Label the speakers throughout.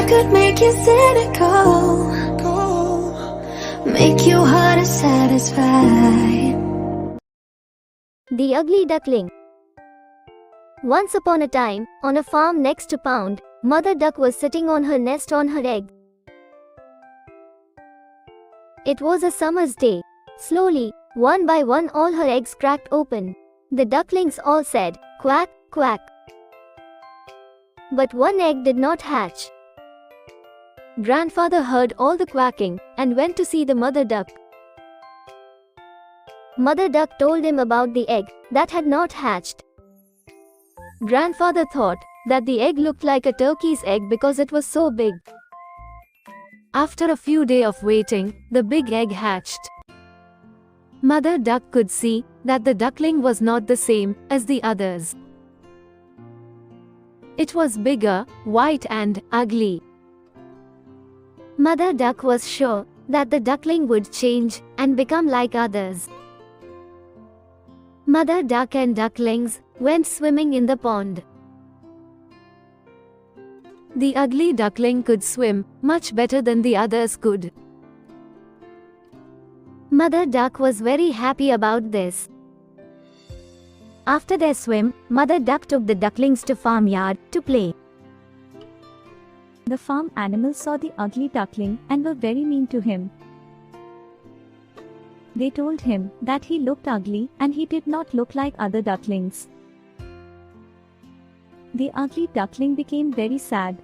Speaker 1: could make you cynical, make your heart satisfied.
Speaker 2: The Ugly Duckling. Once upon a time, on a farm next to pond, Mother Duck was sitting on her nest on her egg. It was a summer's day. Slowly, one by one, all her eggs cracked open. The ducklings all said, "Quack, quack." But one egg did not hatch. Grandfather heard all the quacking and went to see the mother duck. Mother Duck told him about the egg that had not hatched. Grandfather thought that the egg looked like a turkey's egg because it was so big. After a few days of waiting, the big egg hatched. Mother Duck could see that the duckling was not the same as the others. It was bigger, white and ugly. Mother Duck was sure that the duckling would change and become like others. Mother Duck and ducklings went swimming in the pond. The ugly duckling could swim much better than the others could. Mother Duck was very happy about this. After their swim, Mother Duck took the ducklings to farmyard to play.
Speaker 3: The farm animals saw the ugly duckling and were very mean to him. They told him that he looked ugly and he did not look like other ducklings. The ugly duckling became very sad.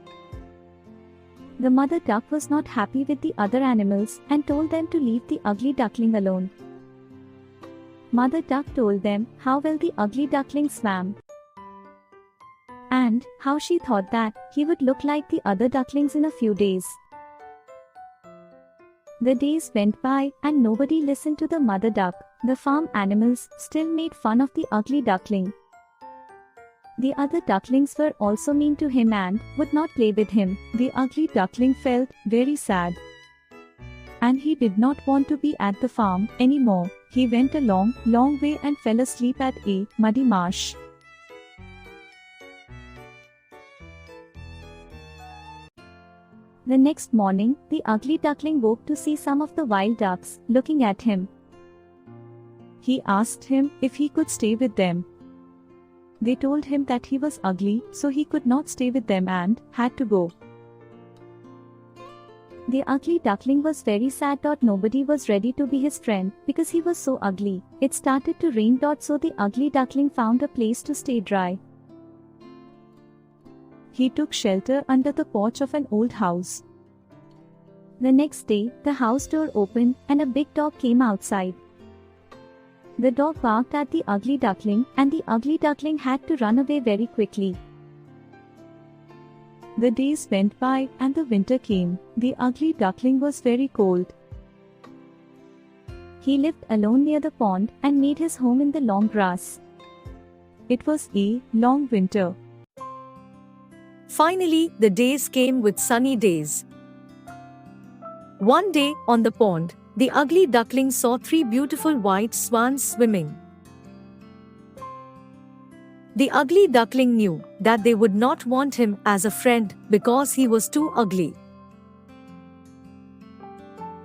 Speaker 3: The mother duck was not happy with the other animals and told them to leave the ugly duckling alone. Mother Duck told them how well the ugly duckling swam and how she thought that he would look like the other ducklings in a few days. The days went by and nobody listened to the mother duck. The farm animals still made fun of the ugly duckling. The other ducklings were also mean to him and would not play with him. The ugly duckling felt very sad. And he did not want to be at the farm anymore. He went a long way and fell asleep at a muddy marsh. The next morning, the ugly duckling woke to see some of the wild ducks looking at him. He asked him if he could stay with them. They told him that he was ugly, so he could not stay with them and had to go. The ugly duckling was very sad. Nobody was ready to be his friend because he was so ugly. It started to rain. So the ugly duckling found a place to stay dry. He took shelter under the porch of an old house. The next day, the house door opened and a big dog came outside. The dog barked at the ugly duckling and the ugly duckling had to run away very quickly. The days went by and the winter came. The ugly duckling was very cold. He lived alone near the pond and made his home in the long grass. It was a long winter.
Speaker 4: Finally, the days came with sunny days. One day, on the pond, the ugly duckling saw 3 beautiful white swans swimming. The ugly duckling knew that they would not want him as a friend because he was too ugly.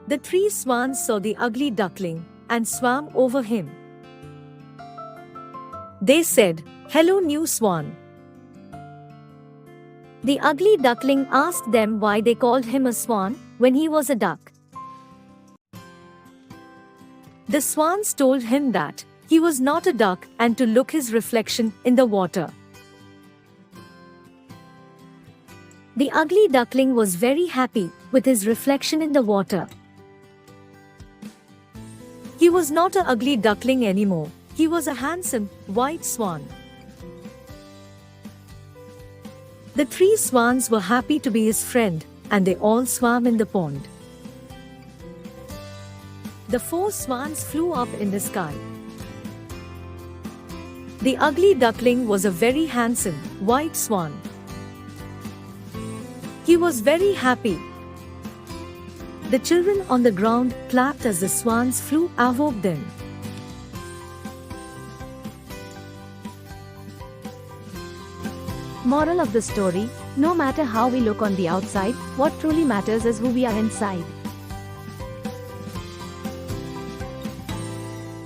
Speaker 4: The 3 swans saw the ugly duckling and swam over him. They said, "Hello, new swan." The ugly duckling asked them why they called him a swan when he was a duck. The swans told him that he was not a duck and to look his reflection in the water. The ugly duckling was very happy with his reflection in the water. He was not an ugly duckling anymore. He was a handsome, white swan. The 3 swans were happy to be his friend, and they all swam in the pond. The 4 swans flew up in the sky. The ugly duckling was a very handsome, white swan. He was very happy. The children on the ground clapped as the swans flew above them.
Speaker 2: Moral of the story: No matter how we look on the outside, what truly matters is who we are inside.